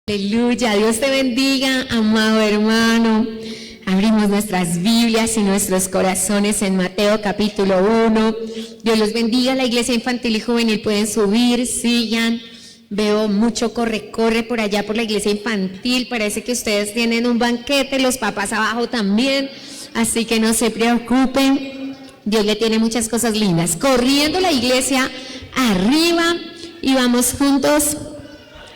Aleluya, Dios te bendiga, amado hermano. Abrimos nuestras Biblias y nuestros corazones en Mateo capítulo 1. Dios los bendiga. La iglesia infantil y juvenil pueden subir, sigan. Veo mucho corre por allá por la iglesia infantil. Parece que ustedes tienen un banquete, los papás abajo también. Así que no se preocupen. Dios le tiene muchas cosas lindas. Corriendo la iglesia arriba y vamos juntos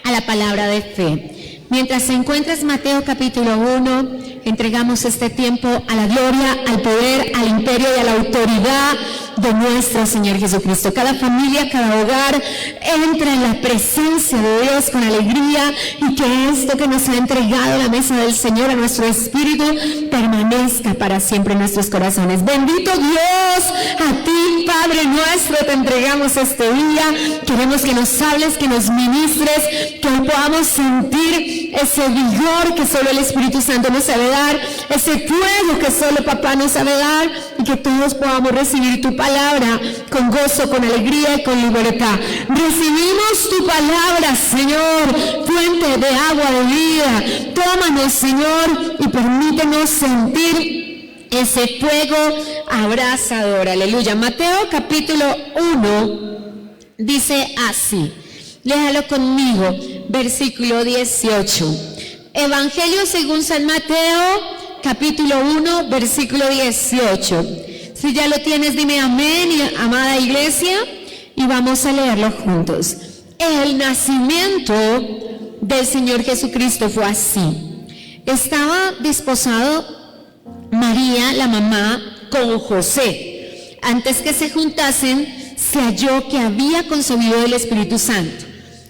a la palabra de fe. Mientras se encuentras Mateo capítulo 1, entregamos este tiempo a la gloria, al poder, al imperio y a la autoridad de nuestro Señor Jesucristo. Cada familia, cada hogar entra en la presencia de Dios con alegría, y que esto que nos ha entregado la mesa del Señor a nuestro espíritu permanezca para siempre en nuestros corazones. Bendito Dios, a ti Padre nuestro te entregamos este día. Queremos que nos hables, que nos ministres, que hoy podamos sentir ese vigor que solo el Espíritu Santo nos sabe dar, ese fuego que solo Papá nos sabe dar, y que todos podamos recibir tu palabra con gozo, con alegría y con libertad. Recibimos tu palabra, Señor, fuente de agua de vida. Tómanos, Señor, y permítenos sentir ese fuego abrasador. Aleluya. Mateo capítulo 1 dice así. Léalo conmigo, versículo 18. Evangelio según San Mateo, capítulo 1, versículo 18. Si ya lo tienes, dime amén, amada iglesia, y vamos a leerlo juntos. El nacimiento del Señor Jesucristo fue así. Estaba desposado María, la mamá, con José. Antes que se juntasen, se halló que había concebido el Espíritu Santo.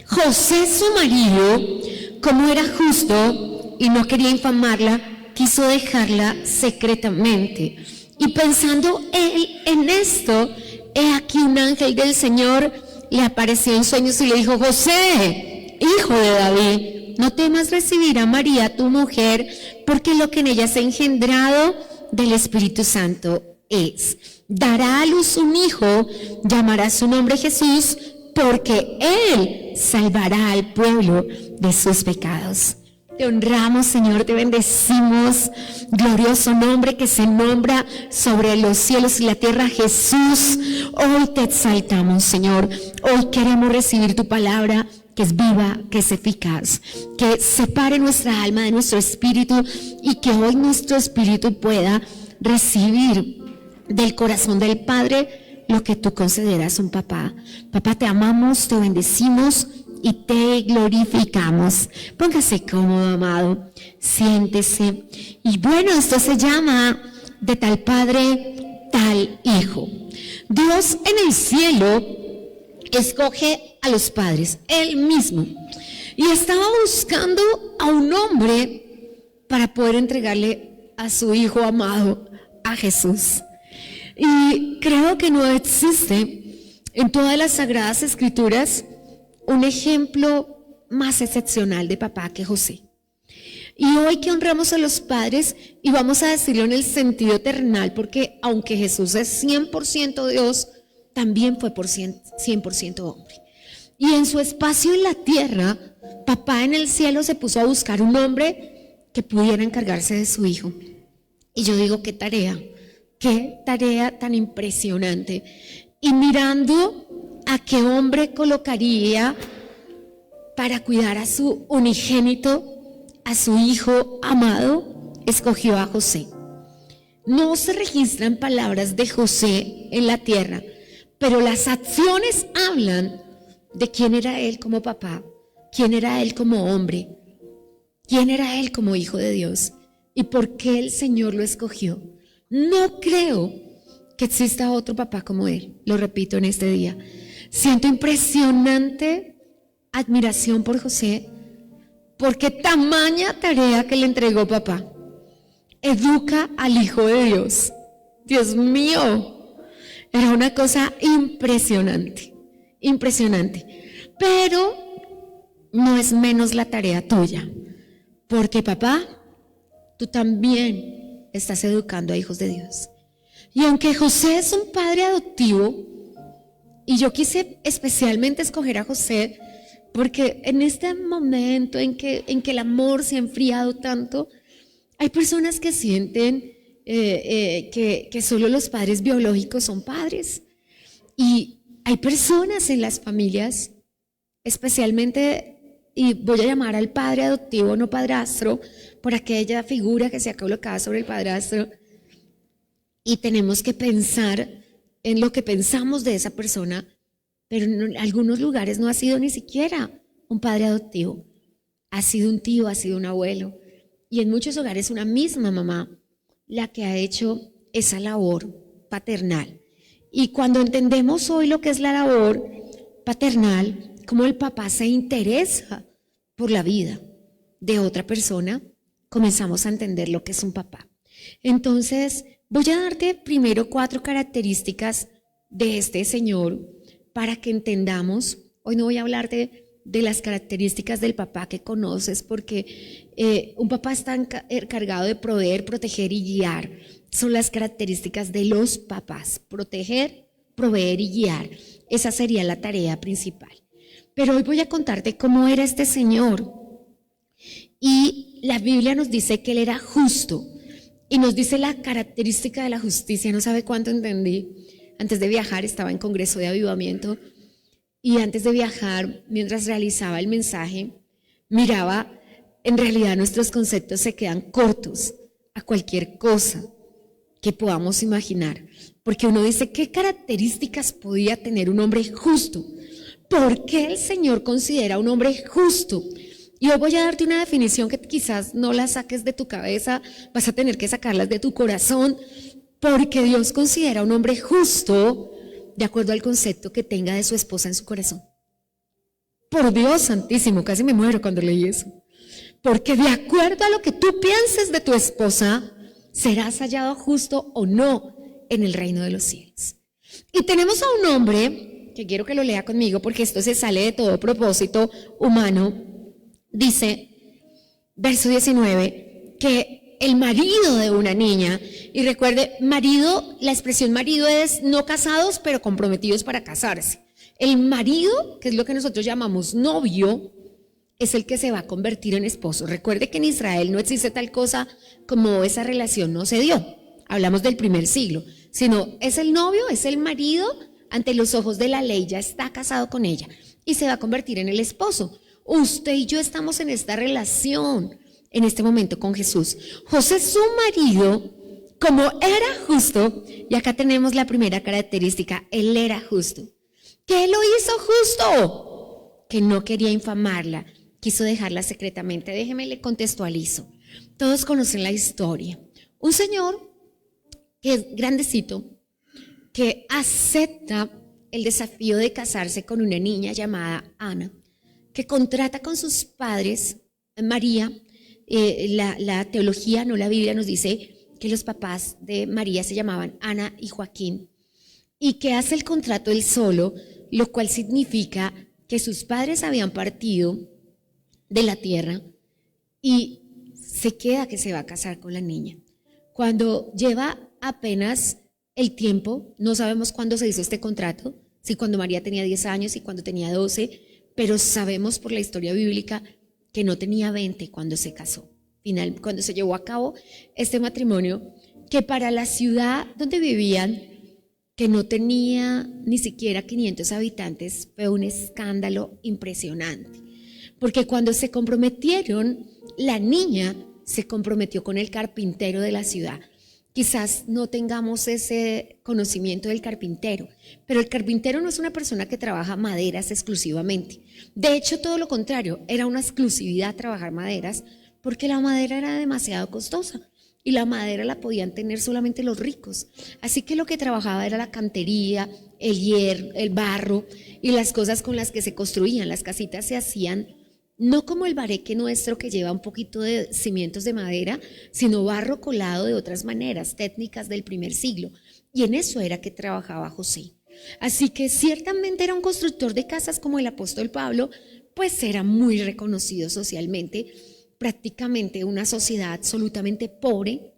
José, su marido, como era justo y no quería infamarla, quiso dejarla secretamente. Y pensando él en esto, he aquí un ángel del Señor le apareció en sueños y le dijo: José, hijo de David, no temas recibir a María tu mujer, porque lo que en ella se ha engendrado del Espíritu Santo es. Dará a luz un hijo, llamará su nombre Jesús, porque Él salvará al pueblo de sus pecados. Te honramos, Señor, te bendecimos. Glorioso nombre que se nombra sobre los cielos y la tierra, Jesús. Hoy te exaltamos, Señor. Hoy queremos recibir tu palabra, que es viva, que es eficaz, que separe nuestra alma de nuestro espíritu, y que hoy nuestro espíritu pueda recibir del corazón del Padre lo que tú consideras un papá. Papá, te amamos, te bendecimos y te glorificamos. Póngase cómodo, amado, siéntese. Y bueno, esto se llama de tal padre, tal hijo. Dios en el cielo escoge a los padres, Él mismo, y estaba buscando a un hombre para poder entregarle a su hijo amado, a Jesús. Y creo que no existe en todas las Sagradas Escrituras un ejemplo más excepcional de papá que José. Y hoy que honramos a los padres, y vamos a decirlo en el sentido terrenal, porque aunque Jesús es 100% Dios, también fue 100% hombre. Y en su espacio en la tierra, papá en el cielo se puso a buscar un hombre que pudiera encargarse de su hijo. Y yo digo, qué tarea tan impresionante. Y mirando a qué hombre colocaría para cuidar a su unigénito, a su hijo amado, escogió a José. No se registran palabras de José en la tierra, pero las acciones hablan de quién era él como papá, quién era él como hombre, quién era él como hijo de Dios, y por qué el Señor lo escogió. No creo que exista otro papá como él, lo repito en este día. Siento impresionante admiración por José, porque tamaña tarea que le entregó papá. Educa al Hijo de Dios. Dios mío, era una cosa impresionante, impresionante. Pero no es menos la tarea tuya, porque papá, tú también estás educando a hijos de Dios. Y aunque José es un padre adoptivo, y yo quise especialmente escoger a José porque en este momento en que el amor se ha enfriado tanto, hay personas que sienten que solo los padres biológicos son padres. Y hay personas en las familias, especialmente, y voy a llamar al padre adoptivo, no padrastro, por aquella figura que se ha colocado sobre el padrastro, y tenemos que pensar en lo que pensamos de esa persona, pero en algunos lugares no ha sido ni siquiera un padre adoptivo, ha sido un tío, ha sido un abuelo, y en muchos hogares una misma mamá la que ha hecho esa labor paternal. Y cuando entendemos hoy lo que es la labor paternal, cómo el papá se interesa por la vida de otra persona, comenzamos a entender lo que es un papá. Entonces, voy a darte primero 4 características de este señor para que entendamos. Hoy no voy a hablarte de las características del papá que conoces, porque un papá está encargado de proveer, proteger y guiar. Son las características de los papás: proteger, proveer y guiar. Esa sería la tarea principal. Pero hoy voy a contarte cómo era este señor. Y la Biblia nos dice que él era justo. Y nos dice la característica de la justicia. No sabe cuánto entendí. Antes de viajar estaba en Congreso de Avivamiento. Y antes de viajar, mientras realizaba el mensaje, miraba, en realidad nuestros conceptos se quedan cortos a cualquier cosa que podamos imaginar. Porque uno dice, ¿qué características podía tener un hombre justo? ¿Por qué el Señor considera a un hombre justo? Y hoy voy a darte una definición que quizás no la saques de tu cabeza, vas a tener que sacarlas de tu corazón, porque Dios considera a un hombre justo de acuerdo al concepto que tenga de su esposa en su corazón. Por Dios santísimo, casi me muero cuando leí eso. Porque de acuerdo a lo que tú pienses de tu esposa, serás hallado justo o no en el reino de los cielos. Y tenemos a un hombre, que quiero que lo lea conmigo porque esto se sale de todo propósito humano. Dice, verso 19, que el marido de una niña, y recuerde, marido, la expresión marido es no casados, pero comprometidos para casarse. El marido, que es lo que nosotros llamamos novio, es el que se va a convertir en esposo. Recuerde que en Israel no existe tal cosa como esa relación no se dio. Hablamos del primer siglo, sino es el novio, es el marido, ante los ojos de la ley ya está casado con ella y se va a convertir en el esposo. Usted y yo estamos en esta relación en este momento con Jesús. José, su marido, como era justo, y acá tenemos la primera característica, él era justo. ¿Qué lo hizo justo? Que no quería infamarla, quiso dejarla secretamente. Déjeme le contextualizo. Todos conocen la historia. Un señor que es grandecito, que acepta el desafío de casarse con una niña llamada Ana, que contrata con sus padres, María. La teología, no la Biblia, nos dice que los papás de María se llamaban Ana y Joaquín, y que hace el contrato él solo, lo cual significa que sus padres habían partido de la tierra y se queda que se va a casar con la niña. Cuando lleva apenas el tiempo, no sabemos cuándo se hizo este contrato, si cuando María tenía 10 años y cuando tenía 12, pero sabemos por la historia bíblica que no tenía 20 cuando se casó. Cuando se llevó a cabo este matrimonio, que para la ciudad donde vivían, que no tenía ni siquiera 500 habitantes, fue un escándalo impresionante. Porque cuando se comprometieron, la niña se comprometió con el carpintero de la ciudad. Quizás no tengamos ese conocimiento del carpintero, pero el carpintero no es una persona que trabaja maderas exclusivamente. De hecho, todo lo contrario, era una exclusividad trabajar maderas, porque la madera era demasiado costosa y la madera la podían tener solamente los ricos. Así que lo que trabajaba era la cantería, el hierro, el barro y las cosas con las que se construían. Las casitas se hacían no como el bareque nuestro, que lleva un poquito de cimientos de madera, sino barro colado de otras maneras, técnicas del primer siglo. Y en eso era que trabajaba José. Así que ciertamente era un constructor de casas como el apóstol Pablo, pues era muy reconocido socialmente, prácticamente una sociedad absolutamente pobre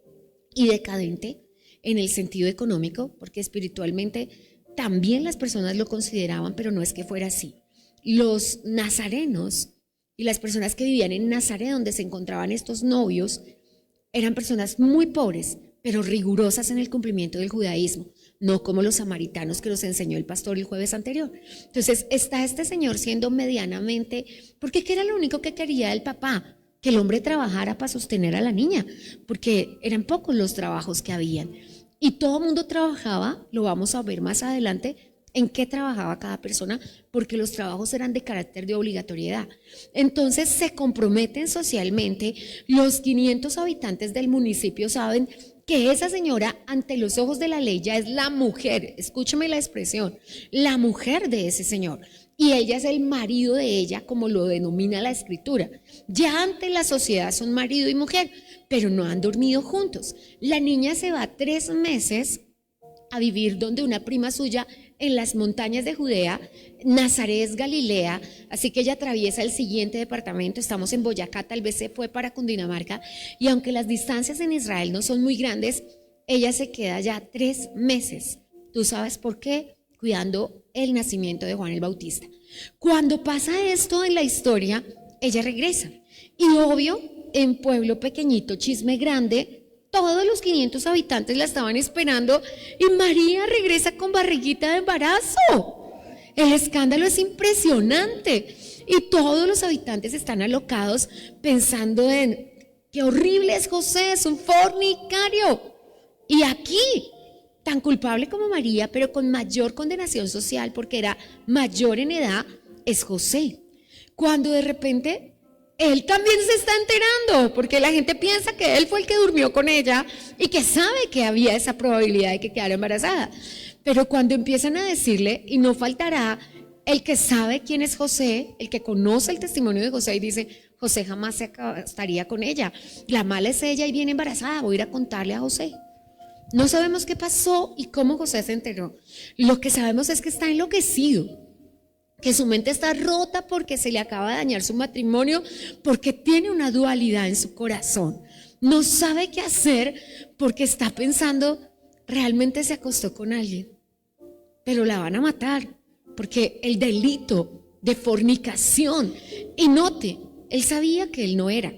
y decadente en el sentido económico, porque espiritualmente también las personas lo consideraban, pero no es que fuera así. los nazarenos y las personas que vivían en Nazaret, donde se encontraban estos novios, eran personas muy pobres, pero rigurosas en el cumplimiento del judaísmo, no como los samaritanos que nos enseñó el pastor el jueves anterior. Entonces está este señor siendo medianamente, porque ¿qué era lo único que quería el papá? Que el hombre trabajara para sostener a la niña, porque eran pocos los trabajos que habían. Y todo el mundo trabajaba, lo vamos a ver más adelante, en qué trabajaba cada persona, porque los trabajos eran de carácter de obligatoriedad. Entonces se comprometen socialmente, los 500 habitantes del municipio saben que esa señora ante los ojos de la ley ya es la mujer, escúcheme la expresión, la mujer de ese señor. Y ella es el marido de ella, como lo denomina la escritura. Ya ante la sociedad son marido y mujer, pero no han dormido juntos. La niña se va 3 meses a vivir donde una prima suya en las montañas de Judea. Nazaret es Galilea, así que ella atraviesa el siguiente departamento. Estamos en Boyacá, tal vez se fue para Cundinamarca, y aunque las distancias en Israel no son muy grandes, ella se queda ya 3 meses. ¿Tú sabes por qué? Cuidando el nacimiento de Juan el Bautista. Cuando pasa esto en la historia, ella regresa. Y obvio, en pueblo pequeñito, chisme grande, todos los 500 habitantes la estaban esperando y María regresa con barriguita de embarazo. El escándalo es impresionante y todos los habitantes están alocados pensando en qué horrible es José, es un fornicario. Y aquí, tan culpable como María, pero con mayor condenación social porque era mayor en edad, es José. Cuando de repente él también se está enterando, porque la gente piensa que él fue el que durmió con ella y que sabe que había esa probabilidad de que quedara embarazada. Pero cuando empiezan a decirle, y no faltará el que sabe quién es José, el que conoce el testimonio de José y dice, José jamás estaría con ella, la mala es ella y viene embarazada, voy a ir a contarle a José. No sabemos qué pasó y cómo José se enteró. Lo que sabemos es que está enloquecido, que su mente está rota porque se le acaba de dañar su matrimonio, porque tiene una dualidad en su corazón. No sabe qué hacer porque está pensando, realmente se acostó con alguien, pero la van a matar, porque el delito de fornicación, y note, él sabía que él no era.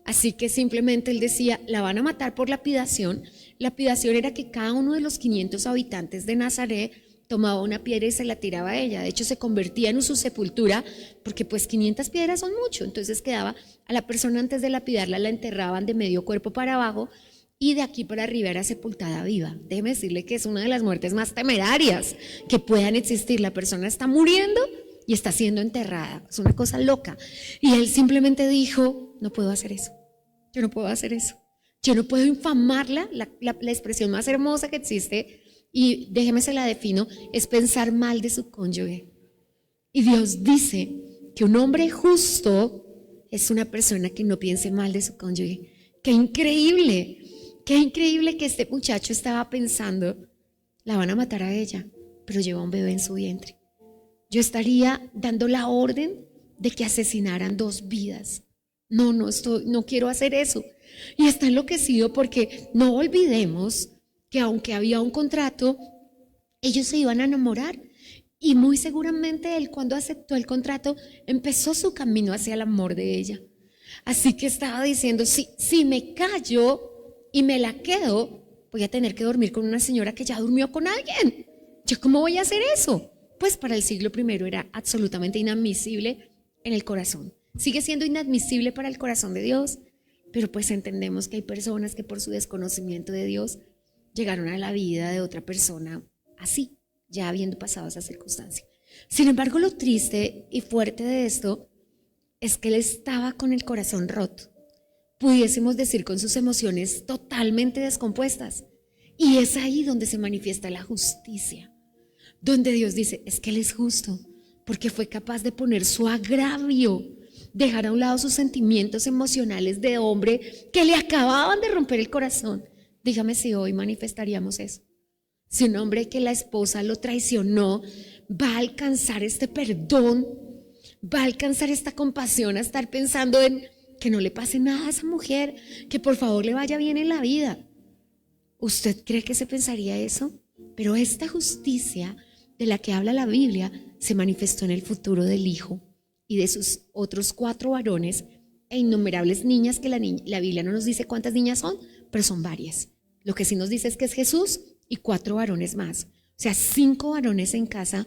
Así que simplemente él decía, la van a matar por lapidación. Lapidación era que cada uno de los 500 habitantes de Nazaret tomaba una piedra y se la tiraba a ella. De hecho, se convertía en su sepultura, porque pues 500 piedras son mucho. Entonces quedaba a la persona antes de lapidarla, la enterraban de medio cuerpo para abajo y de aquí para arriba era sepultada viva. Déjeme decirle que es una de las muertes más temerarias que puedan existir. La persona está muriendo y está siendo enterrada. Es una cosa loca. Y él simplemente dijo, no puedo hacer eso. Yo no puedo hacer eso. Yo no puedo infamarla, la expresión más hermosa que existe, y déjeme se la defino, es pensar mal de su cónyuge. Y Dios dice que un hombre justo es una persona que no piense mal de su cónyuge. Qué increíble que este muchacho estaba pensando, la van a matar a ella, pero lleva un bebé en su vientre. Yo estaría dando la orden de que asesinaran 2 vidas. No quiero hacer eso. Y está enloquecido porque no olvidemos que aunque había un contrato, ellos se iban a enamorar. Y muy seguramente él, cuando aceptó el contrato, empezó su camino hacia el amor de ella. Así que estaba diciendo, si me callo y me la quedo, voy a tener que dormir con una señora que ya durmió con alguien. ¿Yo cómo voy a hacer eso? Pues para el siglo I era absolutamente inadmisible en el corazón. Sigue siendo inadmisible para el corazón de Dios, pero pues entendemos que hay personas que por su desconocimiento de Dios llegaron a la vida de otra persona así, ya habiendo pasado esa circunstancia. Sin embargo, lo triste y fuerte de esto es que él estaba con el corazón roto, pudiésemos decir con sus emociones totalmente descompuestas, y es ahí donde se manifiesta la justicia, donde Dios dice, es que él es justo, porque fue capaz de poner su agravio, dejar a un lado sus sentimientos emocionales de hombre que le acababan de romper el corazón. Dígame si hoy manifestaríamos eso. Si un hombre que la esposa lo traicionó va a alcanzar este perdón, va a alcanzar esta compasión, a estar pensando en que no le pase nada a esa mujer, que por favor le vaya bien en la vida. ¿Usted cree que se pensaría eso? Pero esta justicia de la que habla la Biblia se manifestó en el futuro del Hijo y de sus otros 4 varones e innumerables niñas, que la Biblia no nos dice cuántas niñas son, pero son varias. Lo que sí nos dice es que es Jesús y 4 varones más. O sea, 5 varones en casa.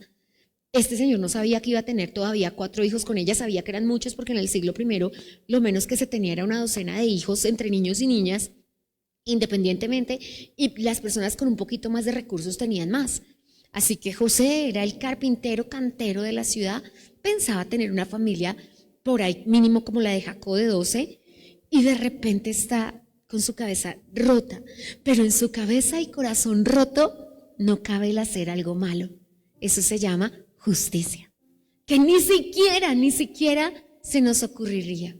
Este señor no sabía que iba a tener todavía 4 hijos con ella, sabía que eran muchos porque en el siglo I lo menos que se tenía era una docena de hijos entre niños y niñas, independientemente, y las personas con un poquito más de recursos tenían más. Así que José era el carpintero cantero de la ciudad, pensaba tener una familia por ahí mínimo como la de Jacob de 12, y de repente está con su cabeza rota, pero en su cabeza y corazón roto no cabe el hacer algo malo. Eso se llama justicia, que ni siquiera se nos ocurriría.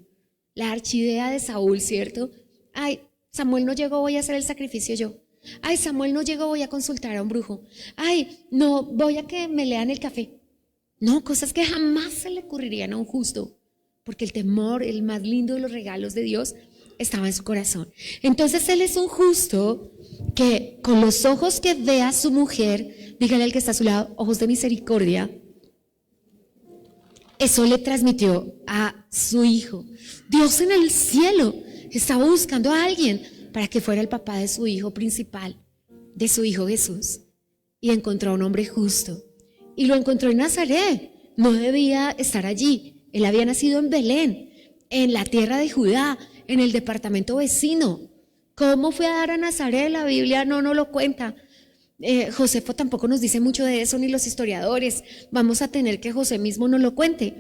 La archidea de Saúl, ¿cierto? Ay, Samuel no llegó, voy a hacer el sacrificio yo. Ay, Samuel no llegó, voy a consultar a un brujo. Ay, no, voy a que me lean el café. No, cosas que jamás se le ocurrirían a un justo, porque el temor, el más lindo de los regalos de Dios, estaba en su corazón. Entonces él es un justo que con los ojos que ve a su mujer, dígale al que está a su lado, ojos de misericordia, eso le transmitió a su hijo. Dios en el cielo estaba buscando a alguien para que fuera el papá de su hijo principal, de su hijo Jesús, y encontró a un hombre justo, y lo encontró en Nazaret. No debía estar allí. Él había nacido en Belén, en la tierra de Judá, en el departamento vecino. ¿Cómo fue a dar a Nazaret? La Biblia no nos lo cuenta. Josefo tampoco nos dice mucho de eso, ni los historiadores. Vamos a tener que José mismo nos lo cuente.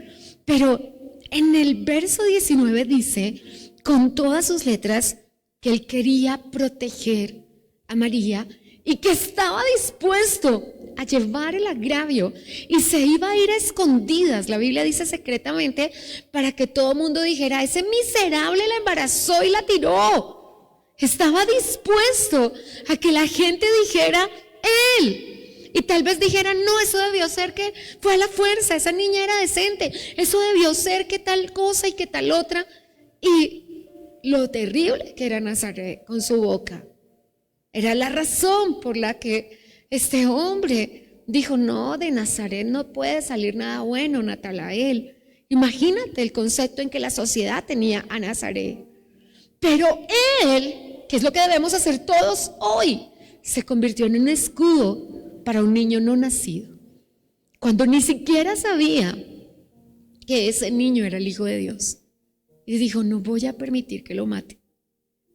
Pero en el verso 19 dice, con todas sus letras, que él quería proteger a María y que estaba dispuesto a llevar el agravio y se iba a ir a escondidas, la Biblia dice secretamente, para que todo el mundo dijera, ese miserable la embarazó y la tiró. Estaba dispuesto a que la gente dijera, él. Y tal vez dijeran, no, eso debió ser que fue a la fuerza, esa niña era decente, eso debió ser que tal cosa y que tal otra. Y lo terrible que era Nazaret con su boca era la razón por la que este hombre dijo, no, de Nazaret no puede salir nada bueno, Natanael. Imagínate el concepto en que la sociedad tenía a Nazaret. Pero él, que es lo que debemos hacer todos hoy, se convirtió en un escudo para un niño no nacido, cuando ni siquiera sabía que ese niño era el Hijo de Dios. Y dijo, no voy a permitir que lo maten,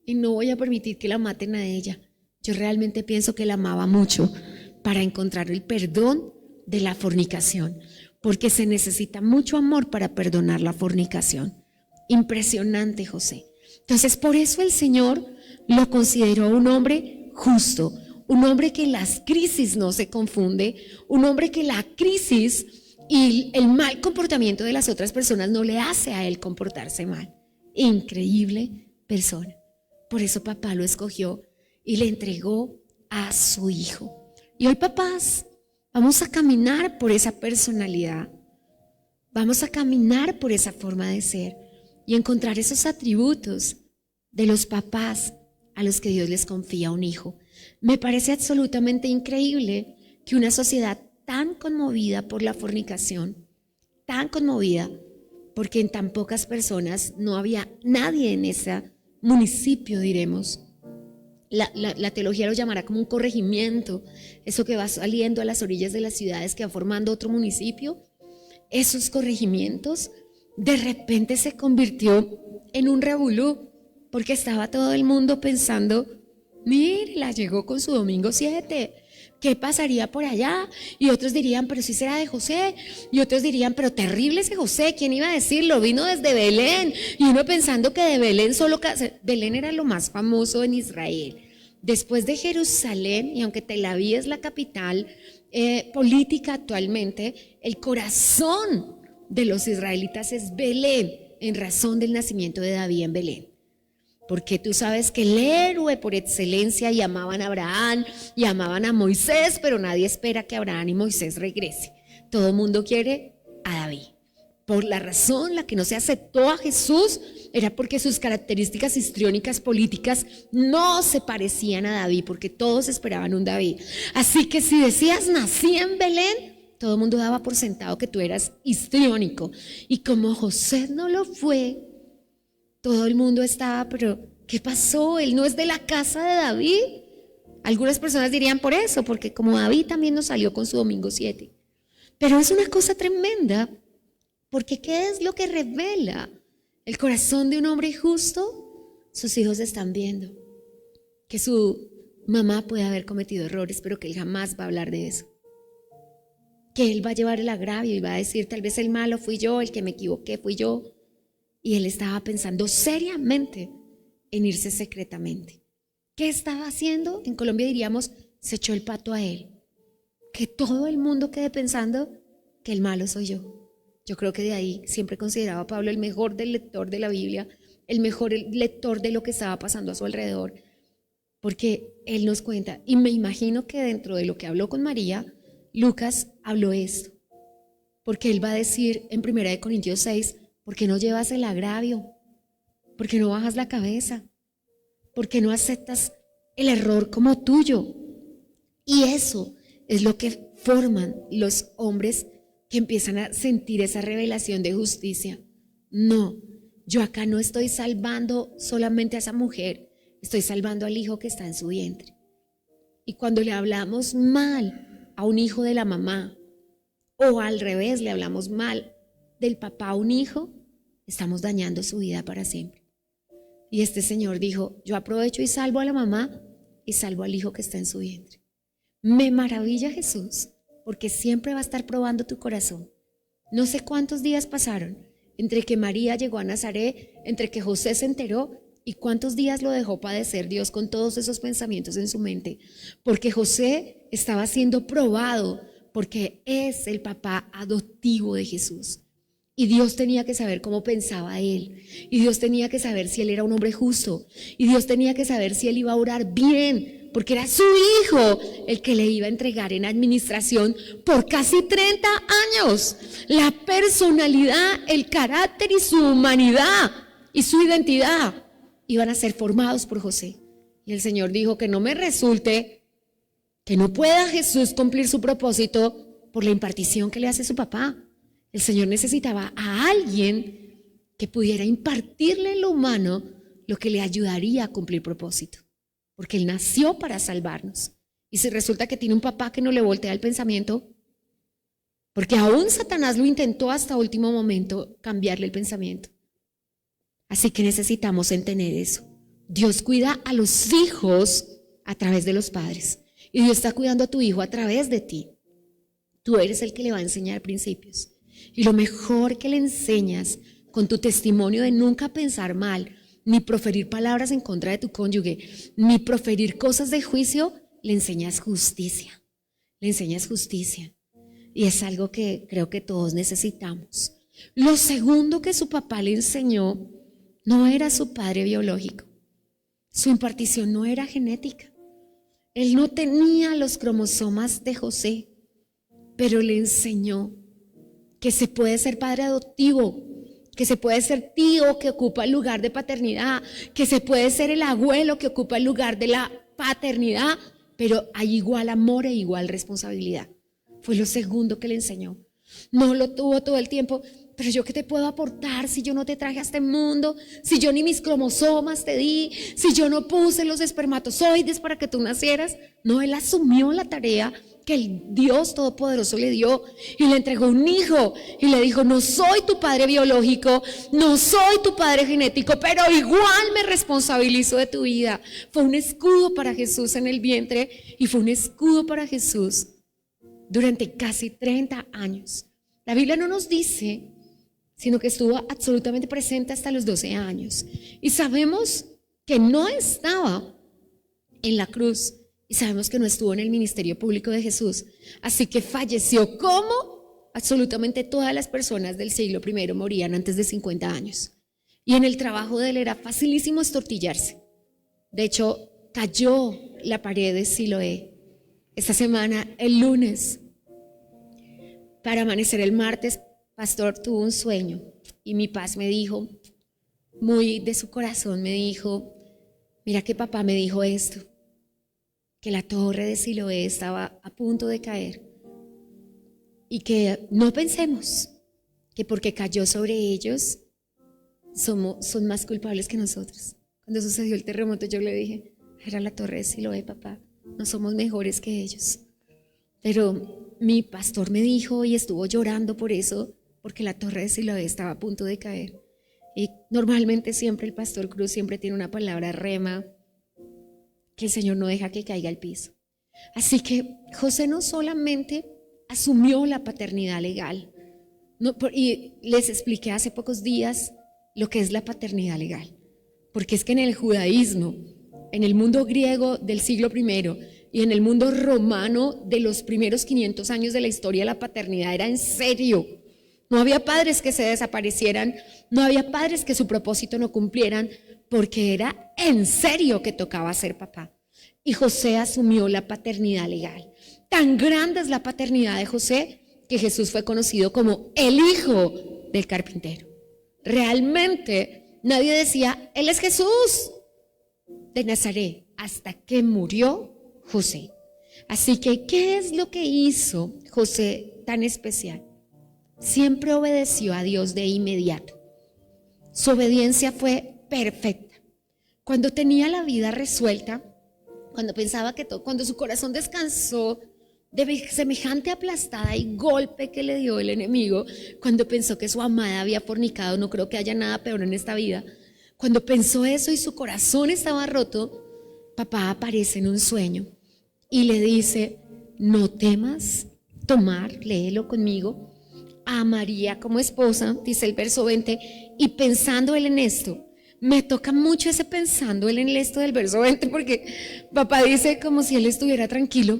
y no voy a permitir que la maten a ella. Yo realmente pienso que la amaba mucho para encontrar el perdón de la fornicación, porque se necesita mucho amor para perdonar la fornicación. Impresionante, José. Entonces, por eso el Señor lo consideró un hombre justo, un hombre que en las crisis no se confunde, un hombre que la crisis y el mal comportamiento de las otras personas no le hace a él comportarse mal. Increíble persona. Por eso papá lo escogió y le entregó a su hijo. Y hoy, papás, vamos a caminar por esa personalidad. Vamos a caminar por esa forma de ser y encontrar esos atributos de los papás a los que Dios les confía un hijo. Me parece absolutamente increíble que una sociedad tan conmovida por la fornicación, tan conmovida porque en tan pocas personas no había nadie en ese municipio, diremos. La teología lo llamará como un corregimiento, eso que va saliendo a las orillas de las ciudades que va formando otro municipio. Esos corregimientos de repente se convirtió en un revolú, porque estaba todo el mundo pensando, mire, la llegó con su domingo 7, ¿qué pasaría por allá? Y otros dirían, pero sí será de José. Y otros dirían, pero terrible ese José, ¿quién iba a decirlo? Vino desde Belén. Y uno pensando que de Belén Belén era lo más famoso en Israel. Después de Jerusalén, y aunque Tel Aviv es la capital política actualmente, el corazón de los israelitas es Belén, en razón del nacimiento de David en Belén. Porque tú sabes que el héroe por excelencia, y amaban a Abraham y amaban a Moisés, pero nadie espera que Abraham y Moisés regrese. Todo el mundo quiere a David. Por la razón la que no se aceptó a Jesús era porque sus características histriónicas políticas no se parecían a David, porque todos esperaban un David. Así que si decías nací en Belén, todo el mundo daba por sentado que tú eras histriónico. Y como José no lo fue, todo el mundo estaba, pero ¿qué pasó? Él no es de la casa de David. Algunas personas dirían por eso, porque como David también nos salió con su domingo 7. Pero es una cosa tremenda, porque ¿qué es lo que revela el corazón de un hombre justo? Sus hijos están viendo que su mamá puede haber cometido errores, pero que él jamás va a hablar de eso. Que él va a llevar el agravio y va a decir, tal vez el malo fui yo, el que me equivoqué fui yo. Y él estaba pensando seriamente en irse secretamente. ¿Qué estaba haciendo? En Colombia diríamos, se echó el pato a él. Que todo el mundo quede pensando que el malo soy yo. Yo creo que de ahí siempre consideraba a Pablo el mejor del lector de la Biblia, el mejor lector de lo que estaba pasando a su alrededor, porque él nos cuenta, y me imagino que dentro de lo que habló con María, Lucas habló esto, porque él va a decir en 1 Corintios 6, ¿por qué no llevas el agravio? ¿Por qué no bajas la cabeza? ¿Por qué no aceptas el error como tuyo? Y eso es lo que forman los hombres que empiezan a sentir esa revelación de justicia. No, yo acá no estoy salvando solamente a esa mujer, estoy salvando al hijo que está en su vientre. Y cuando le hablamos mal a un hijo de la mamá, o al revés, le hablamos mal del papá a un hijo, estamos dañando su vida para siempre. Y este señor dijo, yo aprovecho y salvo a la mamá y salvo al hijo que está en su vientre. Me maravilla Jesús, porque siempre va a estar probando tu corazón. No sé cuántos días pasaron entre que María llegó a Nazaret, entre que José se enteró, y cuántos días lo dejó padecer Dios con todos esos pensamientos en su mente, porque José estaba siendo probado, porque es el papá adoptivo de Jesús. Y Dios tenía que saber cómo pensaba él. Y Dios tenía que saber si él era un hombre justo. Y Dios tenía que saber si él iba a orar bien, porque era su hijo el que le iba a entregar en administración por casi 30 años. La personalidad, el carácter y su humanidad y su identidad iban a ser formados por José. Y el Señor dijo que no me resulte, que no pueda Jesús cumplir su propósito por la impartición que le hace su papá. El Señor necesitaba a alguien que pudiera impartirle en lo humano lo que le ayudaría a cumplir propósito, porque Él nació para salvarnos. Y si resulta que tiene un papá que no le voltea el pensamiento, porque aún Satanás lo intentó hasta último momento cambiarle el pensamiento. Así que necesitamos entender eso. Dios cuida a los hijos a través de los padres, y Dios está cuidando a tu hijo a través de ti. Tú eres el que le va a enseñar principios. Y lo mejor que le enseñas con tu testimonio de nunca pensar mal, ni proferir palabras en contra de tu cónyuge, ni proferir cosas de juicio, le enseñas justicia. Le enseñas justicia. Y es algo que creo que todos necesitamos. Lo segundo que su papá le enseñó no era su padre biológico. Su impartición no era genética. Él no tenía los cromosomas de José, pero le enseñó que se puede ser padre adoptivo, que se puede ser tío que ocupa el lugar de paternidad, que se puede ser el abuelo que ocupa el lugar de la paternidad, pero hay igual amor e igual responsabilidad. Fue lo segundo que le enseñó. No lo tuvo todo el tiempo, pero yo qué te puedo aportar si yo no te traje a este mundo, si yo ni mis cromosomas te di, si yo no puse los espermatozoides para que tú nacieras. No, él asumió la tarea que el Dios Todopoderoso le dio y le entregó un hijo y le dijo, no soy tu padre biológico, no soy tu padre genético, pero igual me responsabilizo de tu vida. Fue un escudo para Jesús en el vientre y fue un escudo para Jesús durante casi 30 años. La Biblia no nos dice, sino que estuvo absolutamente presente hasta los 12 años. Y sabemos que no estaba en la cruz. Y sabemos que no estuvo en el ministerio público de Jesús. Así que falleció como absolutamente todas las personas del siglo I morían antes de 50 años. Y en el trabajo de él era facilísimo estortillarse. De hecho, cayó la pared de Siloé esta semana, el lunes, para amanecer el martes, pastor tuvo un sueño y mi paz me dijo, muy de su corazón me dijo, mira que papá me dijo esto, que la torre de Siloé estaba a punto de caer y que no pensemos que porque cayó sobre ellos son más culpables que nosotros. Cuando sucedió el terremoto yo le dije, era la torre de Siloé, papá, no somos mejores que ellos. Pero mi pastor me dijo y estuvo llorando por eso, porque la torre de Siloé estaba a punto de caer. Y normalmente siempre el pastor Cruz siempre tiene una palabra rema que el Señor no deja que caiga al piso. Así que José no solamente asumió la paternidad legal, y les expliqué hace pocos días lo que es la paternidad legal, porque es que en el judaísmo, en el mundo griego del siglo I y en el mundo romano de los primeros 500 años de la historia, la paternidad era en serio. No había padres que se desaparecieran, no había padres que su propósito no cumplieran, porque era en serio que tocaba ser papá. Y José asumió la paternidad legal. Tan grande es la paternidad de José que Jesús fue conocido como el hijo del carpintero. Realmente nadie decía, él es Jesús de Nazaret, hasta que murió José. Así que, ¿qué es lo que hizo José tan especial? Siempre obedeció a Dios de inmediato. Su obediencia fue perfecta. Cuando tenía la vida resuelta, cuando pensaba que todo, cuando su corazón descansó de semejante aplastada y golpe que le dio el enemigo, cuando pensó que su amada había fornicado, no creo que haya nada peor en esta vida, cuando pensó eso y su corazón estaba roto, papá aparece en un sueño y le dice, no temas tomar, léelo conmigo, a María como esposa, dice el verso 20, y pensando él en esto, me toca mucho ese pensando él en esto del verso 20, porque papá dice como si él estuviera tranquilo,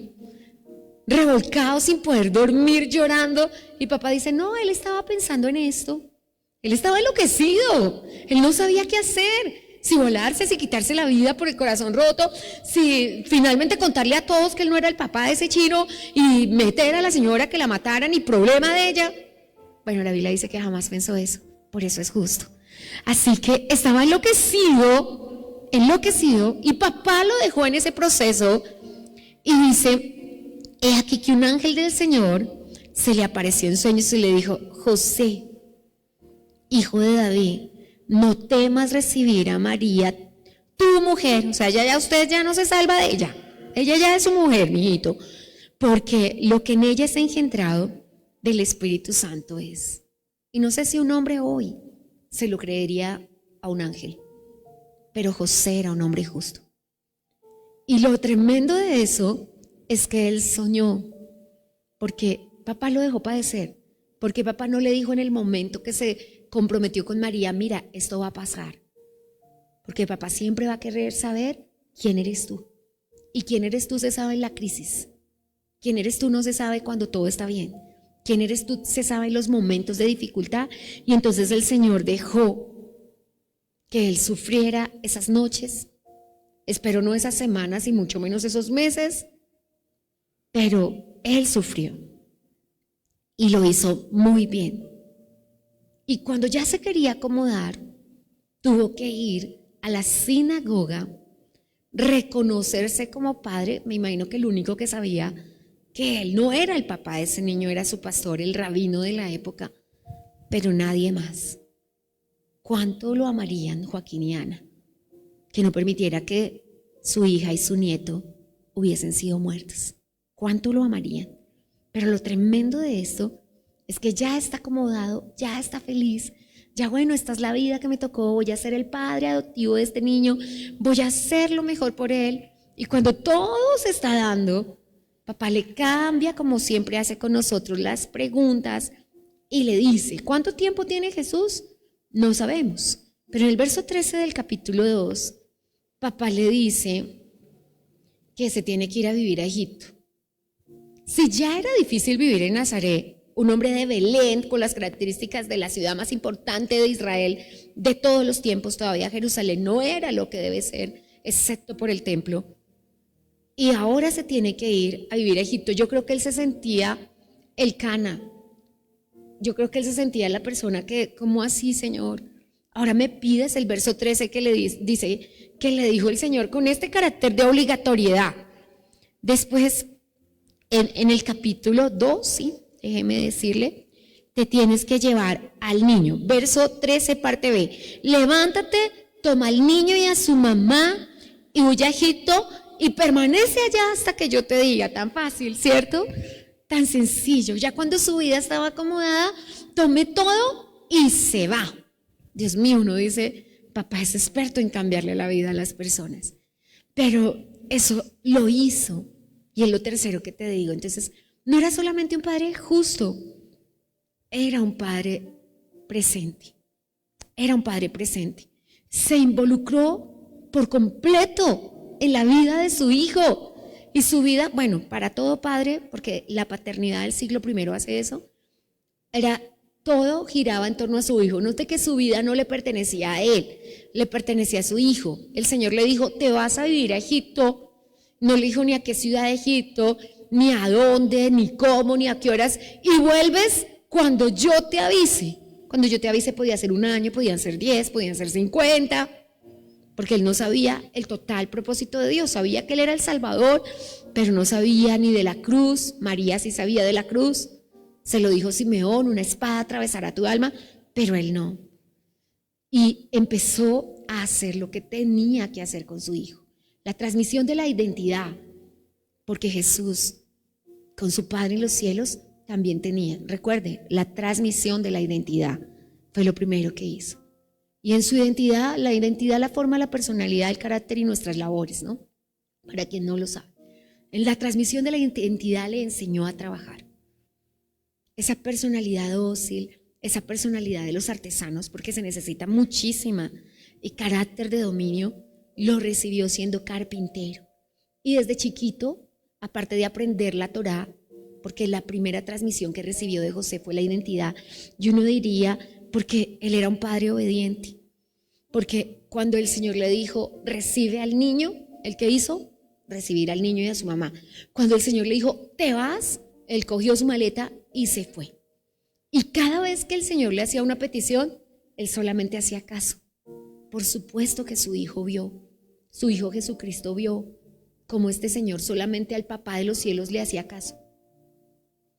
revolcado sin poder dormir, llorando, y papá dice, no, él estaba pensando en esto, él estaba enloquecido, él no sabía qué hacer, si volarse, si quitarse la vida por el corazón roto, si finalmente contarle a todos que él no era el papá de ese chino y meter a la señora que la mataran y problema de ella. Bueno, la Biblia dice que jamás pensó eso, por eso es justo. Así que estaba enloquecido, y papá lo dejó en ese proceso y dice, he aquí que un ángel del Señor se le apareció en sueños y le dijo, José, hijo de David, no temas recibir a María, tu mujer, o sea, ya usted ya no se salva de ella ya es su mujer, mijito, porque lo que en ella es engendrado del Espíritu Santo es. Y no sé si un hombre hoy se lo creería a un ángel, pero José era un hombre justo. Y lo tremendo de eso es que él soñó, porque papá lo dejó padecer, porque papá no le dijo en el momento que se comprometió con María, mira, esto va a pasar, porque papá siempre va a querer saber quién eres tú, y quién eres tú se sabe en la crisis, quién eres tú no se sabe cuando todo está bien, quién eres tú se sabe en los momentos de dificultad. Y entonces el Señor dejó que él sufriera esas noches, espero no esas semanas y mucho menos esos meses, pero él sufrió y lo hizo muy bien. Y cuando ya se quería acomodar, tuvo que ir a la sinagoga, reconocerse como padre. Me imagino que el único que sabía que él no era el papá de ese niño era su pastor, el rabino de la época, pero nadie más. ¿Cuánto lo amarían Joaquín y Ana? Que no permitiera que su hija y su nieto hubiesen sido muertos. ¿Cuánto lo amarían? Pero lo tremendo de esto es que ya está acomodado, ya está feliz, ya bueno, esta es la vida que me tocó, voy a ser el padre adoptivo de este niño, voy a hacer lo mejor por él. Y cuando todo se está dando, papá le cambia, como siempre hace con nosotros, las preguntas y le dice, ¿cuánto tiempo tiene Jesús? No sabemos. Pero en el verso 13 del capítulo 2, papá le dice que se tiene que ir a vivir a Egipto. Si ya era difícil vivir en Nazaret, un hombre de Belén con las características de la ciudad más importante de Israel de todos los tiempos, todavía Jerusalén no era lo que debe ser, excepto por el templo. Y ahora se tiene que ir a vivir a Egipto. Yo creo que él se sentía el Cana, yo creo que él se sentía la persona que, ¿cómo así, Señor? Ahora me pides el verso 13 que dice que le dijo el Señor con este carácter de obligatoriedad. Después, en el capítulo 2, sí, déjeme decirle, te tienes que llevar al niño. Verso 13, parte B. Levántate, toma al niño y a su mamá y huye a Egipto y permanece allá hasta que yo te diga. Tan fácil, ¿cierto? Tan sencillo. Ya cuando su vida estaba acomodada, tome todo y se va. Dios mío, uno dice, papá es experto en cambiarle la vida a las personas. Pero eso lo hizo. Y es lo tercero que te digo. Entonces, no era solamente un padre justo, era un padre presente. Era un padre presente. Se involucró por completo en la vida de su hijo. Y su vida, bueno, para todo padre, porque la paternidad del siglo I hace eso, todo giraba en torno a su hijo. Note que su vida no le pertenecía a él, le pertenecía a su hijo. El Señor le dijo, te vas a vivir a Egipto. No le dijo ni a qué ciudad de Egipto, ni a dónde, ni cómo, ni a qué horas. Y vuelves cuando yo te avise. Cuando yo te avise podía ser 1 año, podían ser 10, podían ser 50. Porque él no sabía el total propósito de Dios. Sabía que él era el Salvador, pero no sabía ni de la cruz. María sí sabía de la cruz. Se lo dijo Simeón, una espada atravesará tu alma, pero él no. Y empezó a hacer lo que tenía que hacer con su hijo. La transmisión de la identidad, porque Jesús, con su Padre en los cielos, también tenía. Recuerde, la transmisión de la identidad fue lo primero que hizo. Y en su identidad, la identidad la forma la personalidad, el carácter y nuestras labores, ¿no? Para quien no lo sabe. En la transmisión de la identidad le enseñó a trabajar. Esa personalidad dócil, esa personalidad de los artesanos, porque se necesita muchísima, y carácter de dominio, lo recibió siendo carpintero. Y desde chiquito, aparte de aprender la Torá, porque la primera transmisión que recibió de José fue la identidad, y uno diría, porque él era un padre obediente. Porque cuando el Señor le dijo, recibe al niño, ¿el qué hizo? Recibir al niño y a su mamá. Cuando el Señor le dijo, te vas, él cogió su maleta y se fue. Y cada vez que el Señor le hacía una petición, él solamente hacía caso. Por supuesto que su hijo Jesucristo vio cómo este Señor solamente al papá de los cielos le hacía caso.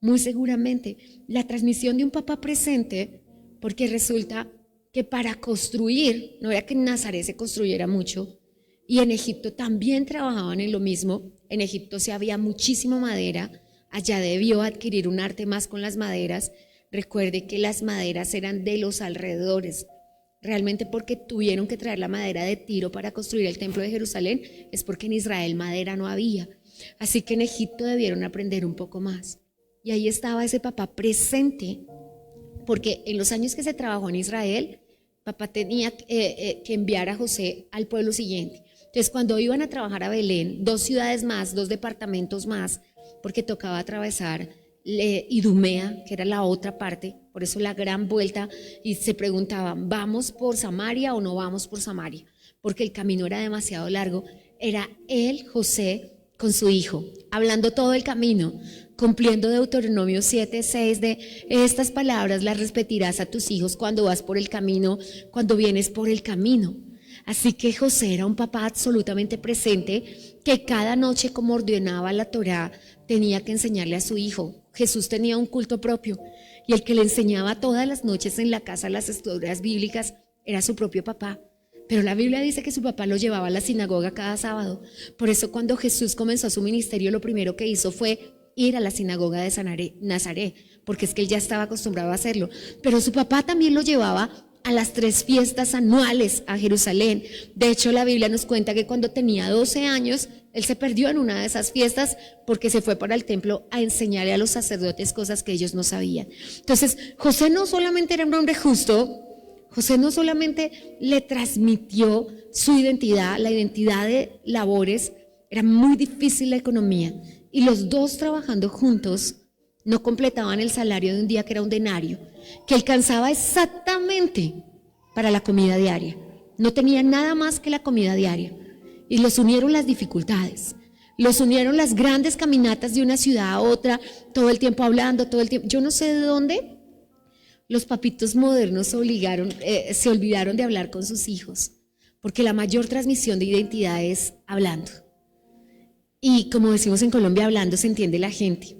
Muy seguramente, la transmisión de un papá presente, porque resulta que para construir, no era que en Nazaret se construyera mucho, y en Egipto también trabajaban en lo mismo. En Egipto se había muchísima madera, allá debió adquirir un arte más con las maderas. Recuerde que las maderas eran de los alrededores. Realmente porque tuvieron que traer la madera de Tiro para construir el templo de Jerusalén, es porque en Israel madera no había. Así que en Egipto debieron aprender un poco más. Y ahí estaba ese papá presente, porque en los años que se trabajó en Israel, papá tenía que enviar a José al pueblo siguiente. Entonces, cuando iban a trabajar a Belén, 2 ciudades más, 2 departamentos más, porque tocaba atravesar Idumea, que era la otra parte, por eso la gran vuelta, y se preguntaban, ¿vamos por Samaria o no vamos por Samaria? Porque el camino era demasiado largo. Era él, José, con su hijo, hablando todo el camino, cumpliendo Deuteronomio 7:6 de estas palabras las repetirás a tus hijos cuando vas por el camino, cuando vienes por el camino. Así que José era un papá absolutamente presente que cada noche, como ordenaba la Torá, tenía que enseñarle a su hijo. Jesús tenía un culto propio y el que le enseñaba todas las noches en la casa las historias bíblicas era su propio papá. Pero la Biblia dice que su papá lo llevaba a la sinagoga cada sábado. Por eso cuando Jesús comenzó su ministerio, lo primero que hizo fue ir a la sinagoga de Nazaret, porque es que él ya estaba acostumbrado a hacerlo. Pero su papá también lo llevaba a las 3 fiestas anuales a Jerusalén. De hecho, la Biblia nos cuenta que cuando tenía 12 años, él se perdió en una de esas fiestas porque se fue para el templo a enseñarle a los sacerdotes cosas que ellos no sabían. Entonces, José no solamente era un hombre justo, José no solamente le transmitió su identidad, la identidad de labores. Era muy difícil la economía y los dos trabajando juntos no completaban el salario de un día, que era un denario, que alcanzaba exactamente para la comida diaria. No tenían nada más que la comida diaria. Y los unieron las dificultades, los unieron las grandes caminatas de una ciudad a otra, todo el tiempo hablando, todo el tiempo. Yo no sé de dónde los papitos modernos se olvidaron de hablar con sus hijos, porque la mayor transmisión de identidad es hablando. Y como decimos en Colombia, hablando se entiende la gente.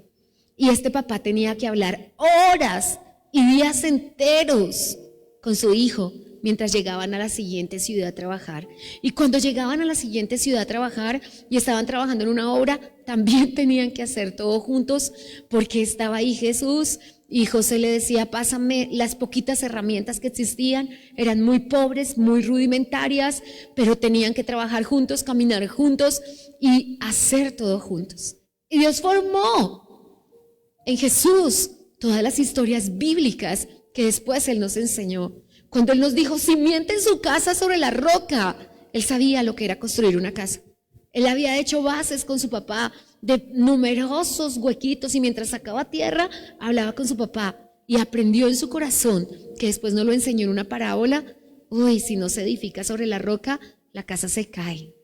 Y este papá tenía que hablar horas y días enteros con su hijo mientras llegaban a la siguiente ciudad a trabajar. Y cuando llegaban a la siguiente ciudad a trabajar y estaban trabajando en una obra, también tenían que hacer todo juntos, porque estaba ahí Jesús y José le decía: pásame las poquitas herramientas que existían. Eran muy pobres, muy rudimentarias, pero tenían que trabajar juntos, caminar juntos y hacer todo juntos. Y Dios formó en Jesús todas las historias bíblicas que después Él nos enseñó. Cuando Él nos dijo: cimienten su casa sobre la roca, Él sabía lo que era construir una casa. Él había hecho bases con su papá de numerosos huequitos, y mientras sacaba tierra hablaba con su papá y aprendió en su corazón, que después nos lo enseñó en una parábola: uy, si no se edifica sobre la roca, la casa se cae.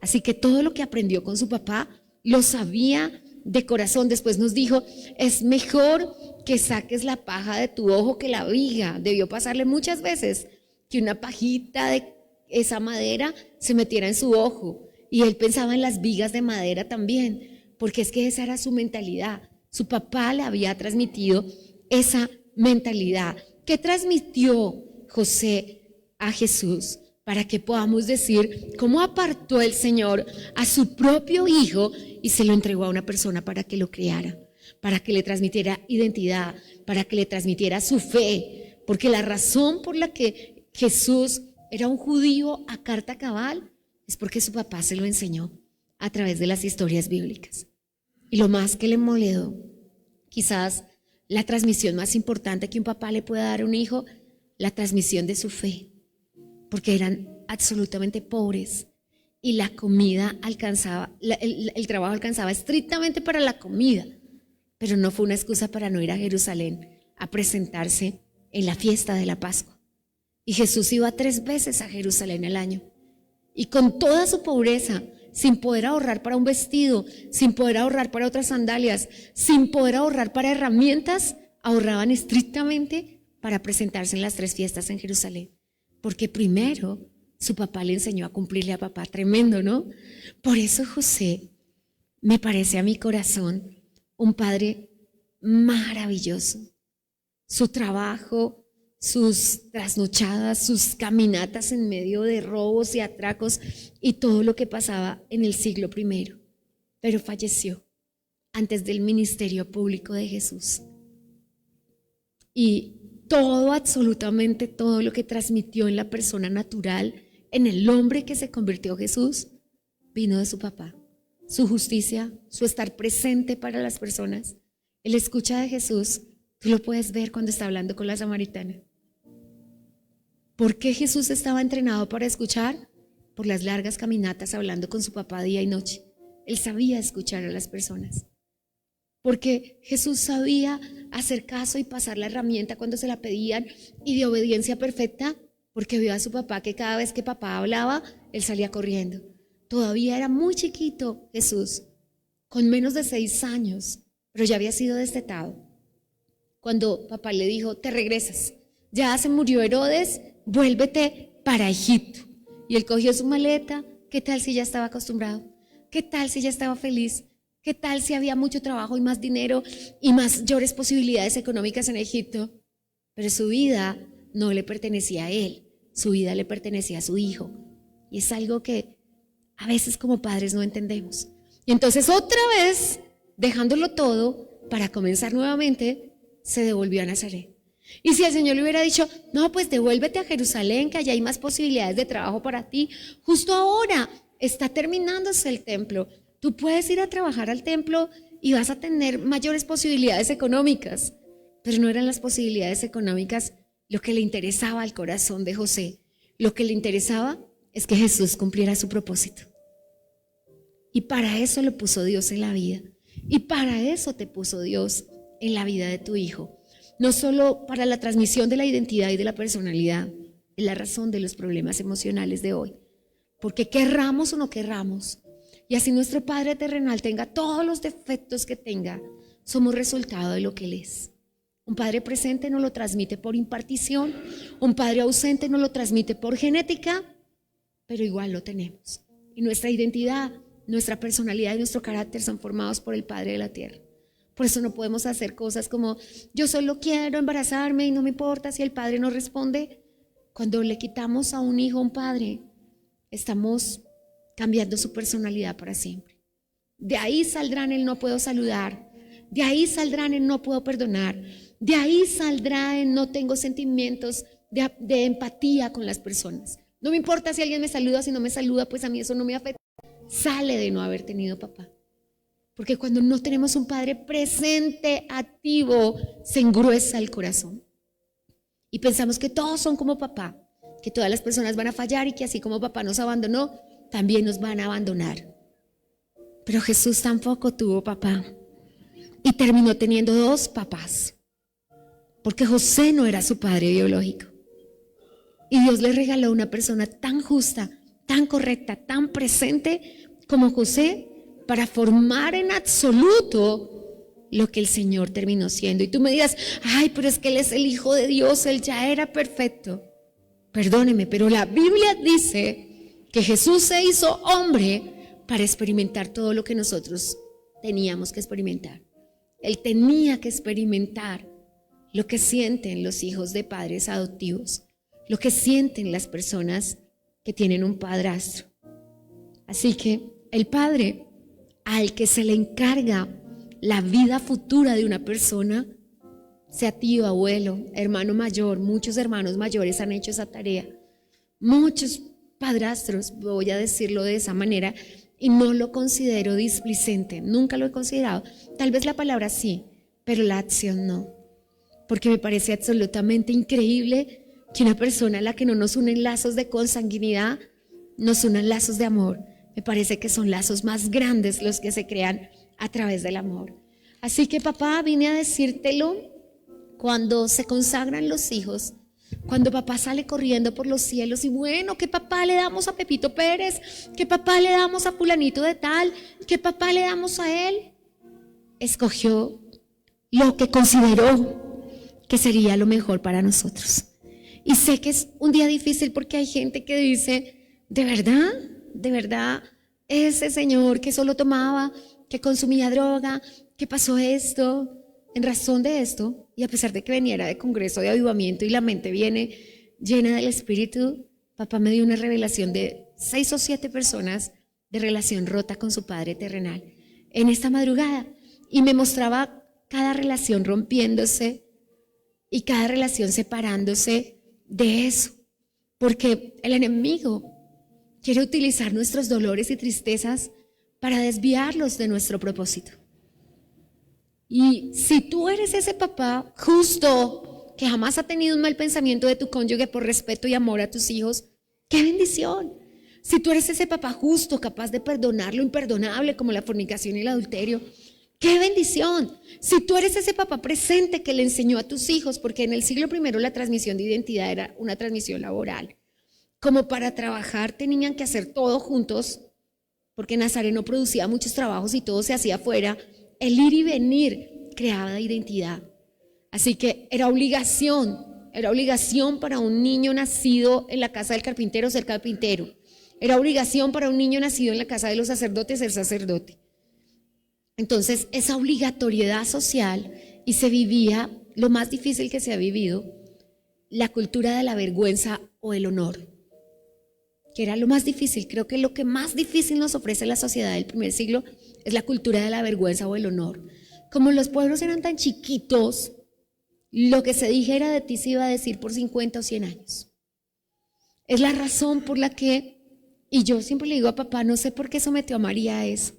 Así que todo lo que aprendió con su papá lo sabía de corazón. Después nos dijo: es mejor que saques la paja de tu ojo que la viga. Debió pasarle muchas veces que una pajita de esa madera se metiera en su ojo, y él pensaba en las vigas de madera también, porque es que esa era su mentalidad. Su papá le había transmitido esa mentalidad. ¿Qué transmitió José a Jesús? Para que podamos decir cómo apartó el Señor a su propio hijo y se lo entregó a una persona para que lo criara, para que le transmitiera identidad, para que le transmitiera su fe. Porque la razón por la que Jesús era un judío a carta cabal es porque su papá se lo enseñó a través de las historias bíblicas. Y lo más que le molestó, quizás la transmisión más importante que un papá le pueda dar a un hijo, la transmisión de su fe, porque eran absolutamente pobres y la comida alcanzaba, el trabajo alcanzaba estrictamente para la comida, pero no fue una excusa para no ir a Jerusalén a presentarse en la fiesta de la Pascua. Y Jesús iba 3 veces a Jerusalén al año, y con toda su pobreza, sin poder ahorrar para un vestido, sin poder ahorrar para otras sandalias, sin poder ahorrar para herramientas, ahorraban estrictamente para presentarse en las 3 fiestas en Jerusalén. Porque primero su papá le enseñó a cumplirle a papá. Tremendo, ¿no? Por eso José me parece a mi corazón un padre maravilloso. Su trabajo, sus trasnochadas, sus caminatas en medio de robos y atracos y todo lo que pasaba en el siglo I. Pero falleció antes del ministerio público de Jesús. Y todo, absolutamente todo lo que transmitió en la persona natural, en el hombre que se convirtió Jesús, vino de su papá. Su justicia, su estar presente para las personas. El escucha de Jesús, tú lo puedes ver cuando está hablando con la samaritana. ¿Por qué Jesús estaba entrenado para escuchar? Por las largas caminatas hablando con su papá día y noche. Él sabía escuchar a las personas. Porque Jesús sabía hacer caso y pasar la herramienta cuando se la pedían, y de obediencia perfecta, porque vio a su papá que cada vez que papá hablaba, él salía corriendo. Todavía era muy chiquito Jesús, con menos de 6 años, pero ya había sido destetado. Cuando papá le dijo: te regresas, ya se murió Herodes, vuélvete para Egipto. Y él cogió su maleta. ¿Qué tal si ya estaba acostumbrado? ¿Qué tal si ya estaba feliz? ¿Qué tal si había mucho trabajo y más dinero y mayores posibilidades económicas en Egipto? Pero su vida no le pertenecía a él, su vida le pertenecía a su hijo. Y es algo que a veces como padres no entendemos. Y entonces otra vez, dejándolo todo para comenzar nuevamente, se devolvió a Nazaret. Y si el Señor le hubiera dicho: no, pues devuélvete a Jerusalén, que allá hay más posibilidades de trabajo para ti, justo ahora está terminándose el templo, tú puedes ir a trabajar al templo y vas a tener mayores posibilidades económicas. Pero no eran las posibilidades económicas lo que le interesaba al corazón de José. Lo que le interesaba es que Jesús cumpliera su propósito. Y para eso le puso Dios en la vida. Y para eso te puso Dios en la vida de tu hijo. No solo para la transmisión de la identidad y de la personalidad, es la razón de los problemas emocionales de hoy. Porque querramos o no querramos, y así nuestro Padre terrenal tenga todos los defectos que tenga, somos resultado de lo que Él es. Un padre presente nos lo transmite por impartición, un padre ausente nos lo transmite por genética, pero igual lo tenemos. Y nuestra identidad, nuestra personalidad y nuestro carácter son formados por el Padre de la tierra. Por eso no podemos hacer cosas como yo solo quiero embarazarme y no me importa si el padre no responde. Cuando le quitamos a un hijo a un padre, estamos cambiando su personalidad para siempre. De ahí saldrán el no puedo saludar, de ahí saldrán el no puedo perdonar, de ahí saldrá el no tengo sentimientos de empatía con las personas. No me importa si alguien me saluda o si no me saluda, pues a mí eso no me afecta. Sale de no haber tenido papá. Porque cuando no tenemos un padre presente, activo, se engruesa el corazón. Y pensamos que todos son como papá, que todas las personas van a fallar y que así como papá nos abandonó, también nos van a abandonar. Pero Jesús tampoco tuvo papá y terminó teniendo 2 papás, porque José no era su padre biológico. Y Dios le regaló una persona tan justa, tan correcta, tan presente como José para formar en absoluto lo que el Señor terminó siendo. Y tú me digas, ay, pero es que Él es el Hijo de Dios, Él ya era perfecto. Perdóneme, pero la Biblia dice que Jesús se hizo hombre para experimentar todo lo que nosotros teníamos que experimentar. Él tenía que experimentar lo que sienten los hijos de padres adoptivos, lo que sienten las personas que tienen un padrastro. Así que el padre al que se le encarga la vida futura de una persona, sea tío, abuelo, hermano mayor, muchos hermanos mayores han hecho esa tarea, muchos padrastros, voy a decirlo de esa manera, y no lo considero displicente, nunca lo he considerado, tal vez la palabra sí, pero la acción no, porque me parece absolutamente increíble que una persona a la que no nos unen lazos de consanguinidad, nos unan lazos de amor. Me parece que son lazos más grandes los que se crean a través del amor. Así que papá, vine a decírtelo cuando se consagran los hijos, cuando papá sale corriendo por los cielos y bueno, ¿qué papá le damos a Pepito Pérez? ¿Qué papá le damos a fulanito de tal? ¿Qué papá le damos a él? Escogió lo que consideró que sería lo mejor para nosotros. Y sé que es un día difícil porque hay gente que dice, ¿de verdad, ese señor que solo tomaba, que consumía droga, que pasó esto? En razón de esto, y a pesar de que veniera de congreso de avivamiento y la mente viene llena del Espíritu, papá me dio una revelación de 6 o 7 personas de relación rota con su padre terrenal en esta madrugada, y me mostraba cada relación rompiéndose y cada relación separándose de eso, porque el enemigo quiere utilizar nuestros dolores y tristezas para desviarlos de nuestro propósito. Y si tú eres ese papá justo que jamás ha tenido un mal pensamiento de tu cónyuge por respeto y amor a tus hijos, ¡qué bendición! Si tú eres ese papá justo, capaz de perdonar lo imperdonable como la fornicación y el adulterio, ¡qué bendición! Si tú eres ese papá presente que le enseñó a tus hijos, porque en el siglo I la transmisión de identidad era una transmisión laboral, como para trabajar tenían que hacer todo juntos, porque Nazareno producía muchos trabajos y todo se hacía afuera. El ir y venir creaba identidad. Así que era obligación para un niño nacido en la casa del carpintero ser carpintero. Era obligación para un niño nacido en la casa de los sacerdotes ser sacerdote. Entonces, esa obligatoriedad social, y se vivía lo más difícil que se ha vivido, la cultura de la vergüenza o el honor, que era lo más difícil. Creo que lo que más difícil nos ofrece la sociedad del primer siglo es la cultura de la vergüenza o el honor. Como los pueblos eran tan chiquitos, lo que se dijera de ti se iba a decir por 50 o 100 años. Es la razón por la que, y yo siempre le digo a papá, no sé por qué sometió a María a eso.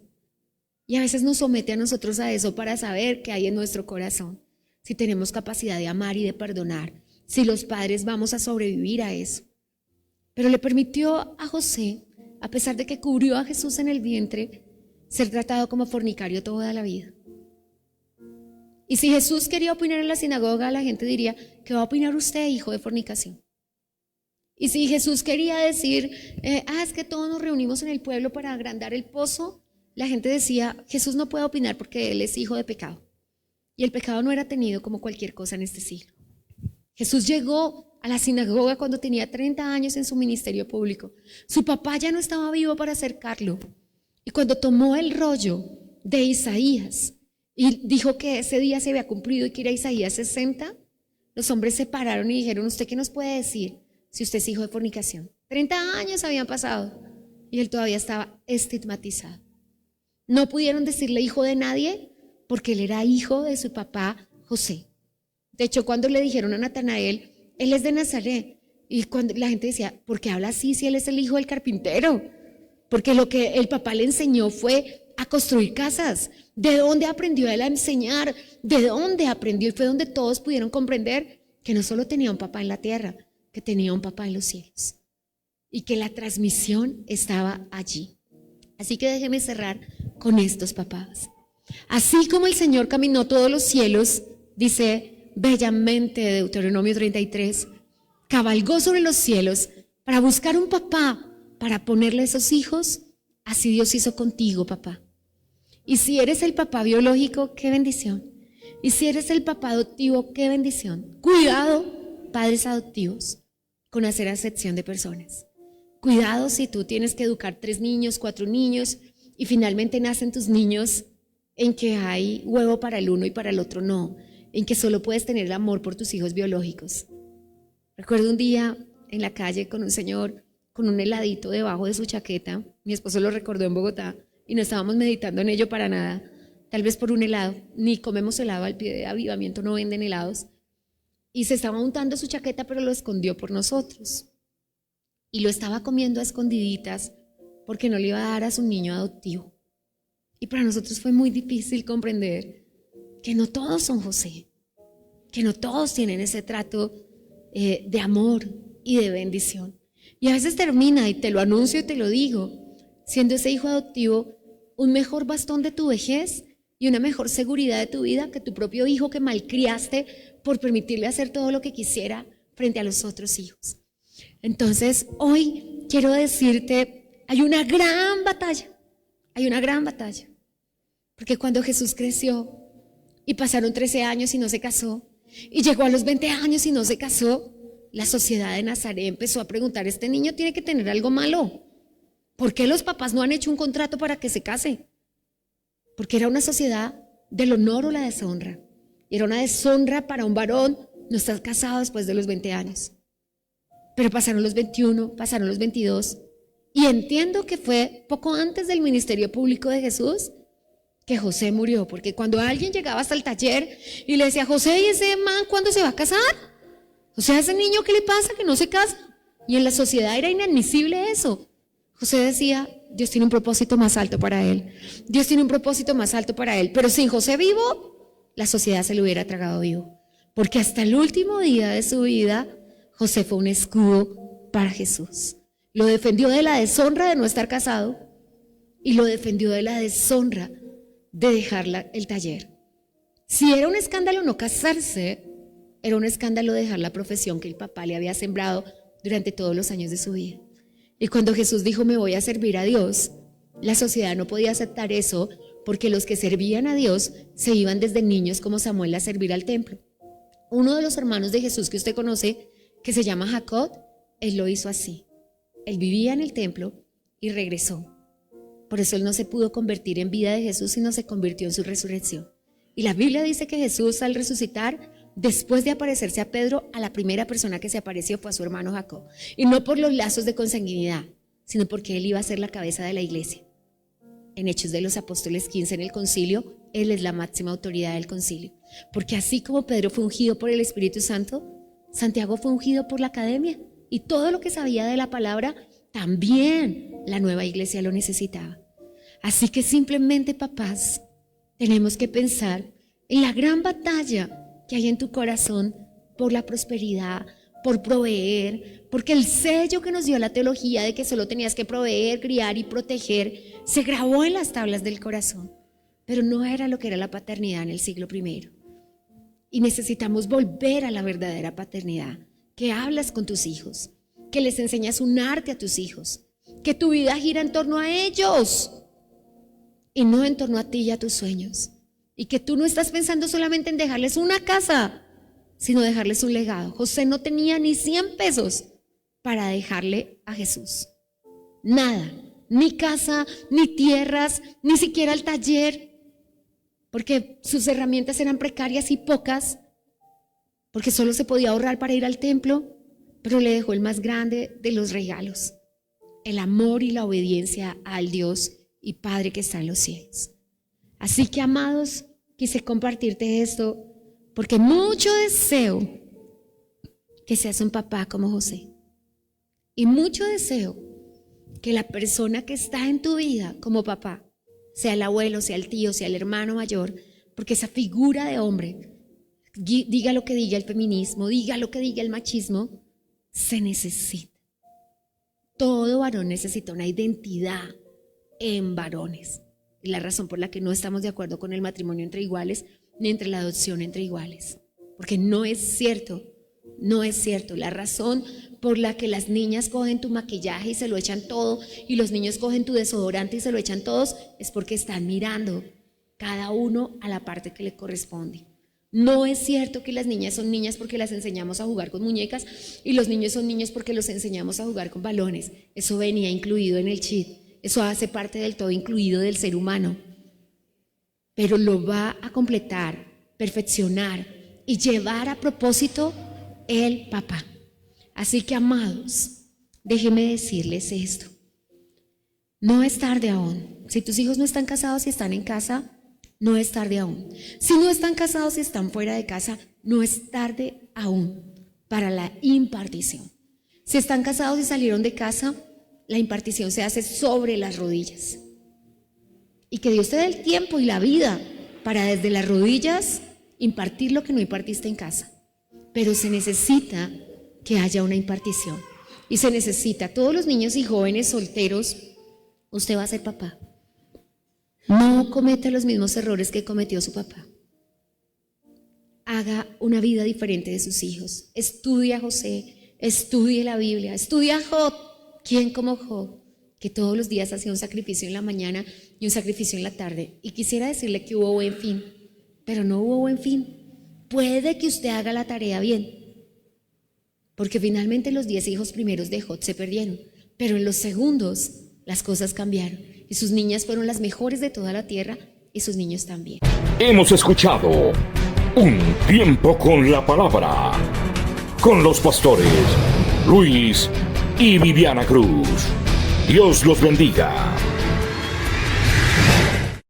Y a veces nos somete a nosotros a eso para saber qué hay en nuestro corazón, si tenemos capacidad de amar y de perdonar, si los padres vamos a sobrevivir a eso. Pero le permitió a José, a pesar de que cubrió a Jesús en el vientre, ser tratado como fornicario toda la vida. Y si Jesús quería opinar en la sinagoga, la gente diría, ¿qué va a opinar usted, hijo de fornicación? Y si Jesús quería decir, es que todos nos reunimos en el pueblo para agrandar el pozo, la gente decía, Jesús no puede opinar porque él es hijo de pecado. Y el pecado no era tenido como cualquier cosa en este siglo. Jesús llegó a la sinagoga cuando tenía 30 años en su ministerio público. Su papá ya no estaba vivo para acercarlo. Y cuando tomó el rollo de Isaías y dijo que ese día se había cumplido y que era Isaías 60, los hombres se pararon y dijeron: ¿usted qué nos puede decir si usted es hijo de fornicación? 30 años habían pasado y él todavía estaba estigmatizado. No pudieron decirle hijo de nadie porque él era hijo de su papá José. De hecho, cuando le dijeron a Natanael, él es de Nazaret, y cuando la gente decía, ¿por qué habla así si él es el hijo del carpintero? Porque lo que el papá le enseñó fue a construir casas. ¿De dónde aprendió él a enseñar? ¿De dónde aprendió? Y fue donde todos pudieron comprender que no solo tenía un papá en la tierra, que tenía un papá en los cielos. Y que la transmisión estaba allí. Así que déjeme cerrar con estos papás. Así como el Señor caminó todos los cielos, dice bellamente Deuteronomio 33, cabalgó sobre los cielos para buscar un papá para ponerle a esos hijos, así Dios hizo contigo, papá. Y si eres el papá biológico, qué bendición. Y si eres el papá adoptivo, qué bendición. Cuidado, padres adoptivos, con hacer acepción de personas. Cuidado si tú tienes que educar 3 niños, 4 niños y finalmente nacen tus niños en que hay huevo para el uno y para el otro no, en que solo puedes tener el amor por tus hijos biológicos. Recuerdo un día en la calle con un señor con un heladito debajo de su chaqueta. Mi esposo lo recordó en Bogotá y no estábamos meditando en ello para nada, tal vez por un helado. Ni comemos helado, al pie de Avivamiento no venden helados. Y se estaba untando su chaqueta, pero lo escondió por nosotros. Y lo estaba comiendo a escondiditas porque no le iba a dar a su niño adoptivo. Y para nosotros fue muy difícil comprender que no todos son José, que no todos tienen ese trato de amor y de bendición. Y a veces termina, y te lo anuncio y te lo digo, siendo ese hijo adoptivo un mejor bastón de tu vejez y una mejor seguridad de tu vida que tu propio hijo que malcriaste por permitirle hacer todo lo que quisiera frente a los otros hijos. Entonces, hoy quiero decirte, hay una gran batalla, porque cuando Jesús creció y pasaron 13 años y no se casó, y llegó a los 20 años y no se casó, la sociedad de Nazaret empezó a preguntar, este niño tiene que tener algo malo. ¿Por qué los papás no han hecho un contrato para que se case? Porque era una sociedad del honor o la deshonra. Era una deshonra para un varón no estar casado después de los 20 años. Pero pasaron los 21, pasaron los 22, y entiendo que fue poco antes del ministerio público de Jesús que José murió, porque cuando alguien llegaba hasta el taller y le decía, José, ¿y ese man cuándo se va a casar? O sea, ese niño, ¿qué le pasa que no se casa? Y en la sociedad era inadmisible eso. José decía, Dios tiene un propósito más alto para él. Dios tiene un propósito más alto para él. Pero sin José vivo, la sociedad se lo hubiera tragado vivo. Porque hasta el último día de su vida, José fue un escudo para Jesús. Lo defendió de la deshonra de no estar casado y lo defendió de la deshonra de dejar el taller. Si era un escándalo no casarse, era un escándalo dejar la profesión que el papá le había sembrado durante todos los años de su vida. Y cuando Jesús dijo, me voy a servir a Dios, la sociedad no podía aceptar eso porque los que servían a Dios se iban desde niños como Samuel a servir al templo. Uno de los hermanos de Jesús que usted conoce, que se llama Jacob, él lo hizo así. Él vivía en el templo y regresó. Por eso él no se pudo convertir en vida de Jesús, sino se convirtió en su resurrección. Y la Biblia dice que Jesús, al resucitar, después de aparecerse a Pedro, a la primera persona que se apareció fue a su hermano Jacob. Y no por los lazos de consanguinidad, sino porque él iba a ser la cabeza de la iglesia. En Hechos de los Apóstoles 15, en el concilio, él es la máxima autoridad del concilio. Porque así como Pedro fue ungido por el Espíritu Santo, Santiago fue ungido por la academia. Y todo lo que sabía de la palabra, también la nueva iglesia lo necesitaba. Así que simplemente, papás, tenemos que pensar en la gran batalla que hay en tu corazón por la prosperidad, por proveer, porque el sello que nos dio la teología de que solo tenías que proveer, criar y proteger se grabó en las tablas del corazón, pero no era lo que era la paternidad en el siglo I. Y necesitamos volver a la verdadera paternidad, que hablas con tus hijos, que les enseñas un arte a tus hijos, que tu vida gira en torno a ellos y no en torno a ti y a tus sueños. Y que tú no estás pensando solamente en dejarles una casa, sino dejarles un legado. José no tenía ni 100 pesos para dejarle a Jesús. Nada, ni casa, ni tierras, ni siquiera el taller, porque sus herramientas eran precarias y pocas, porque solo se podía ahorrar para ir al templo, pero le dejó el más grande de los regalos, el amor y la obediencia al Dios y Padre que está en los cielos. Así que, amados, quise compartirte esto porque mucho deseo que seas un papá como José, y mucho deseo que la persona que está en tu vida como papá, sea el abuelo, sea el tío, sea el hermano mayor, porque esa figura de hombre, diga lo que diga el feminismo, diga lo que diga el machismo, se necesita. Todo varón necesita una identidad en varones. Y la razón por la que no estamos de acuerdo con el matrimonio entre iguales, ni entre la adopción entre iguales. Porque no es cierto, no es cierto. La razón por la que las niñas cogen tu maquillaje y se lo echan todo, y los niños cogen tu desodorante y se lo echan todos, es porque están mirando cada uno a la parte que le corresponde. No es cierto que las niñas son niñas porque las enseñamos a jugar con muñecas y los niños son niños porque los enseñamos a jugar con balones. Eso venía incluido en el chip. Eso hace parte del todo incluido del ser humano. Pero lo va a completar, perfeccionar y llevar a propósito el papá. Así que, amados, déjenme decirles esto. No es tarde aún. Si tus hijos no están casados y están en casa, no es tarde aún. Si no están casados y están fuera de casa, no es tarde aún para la impartición. Si están casados y salieron de casa, la impartición se hace sobre las rodillas. Y que Dios te dé el tiempo y la vida para desde las rodillas impartir lo que no impartiste en casa. Pero se necesita que haya una impartición. Y se necesita, todos los niños y jóvenes solteros, usted va a ser papá. No cometa los mismos errores que cometió su papá. Haga una vida diferente de sus hijos. Estudie a José, estudie la Biblia, estudie a Job. ¿Quién como Job? Que todos los días hacía un sacrificio en la mañana y un sacrificio en la tarde. Y quisiera decirle que hubo buen fin, pero no hubo buen fin. Puede que usted haga la tarea bien, porque finalmente los 10 hijos primeros de Job se perdieron, pero en los segundos las cosas cambiaron y sus niñas fueron las mejores de toda la tierra y sus niños también. Hemos escuchado Un Tiempo con la Palabra con los pastores Luis y Viviana Cruz. Dios los bendiga.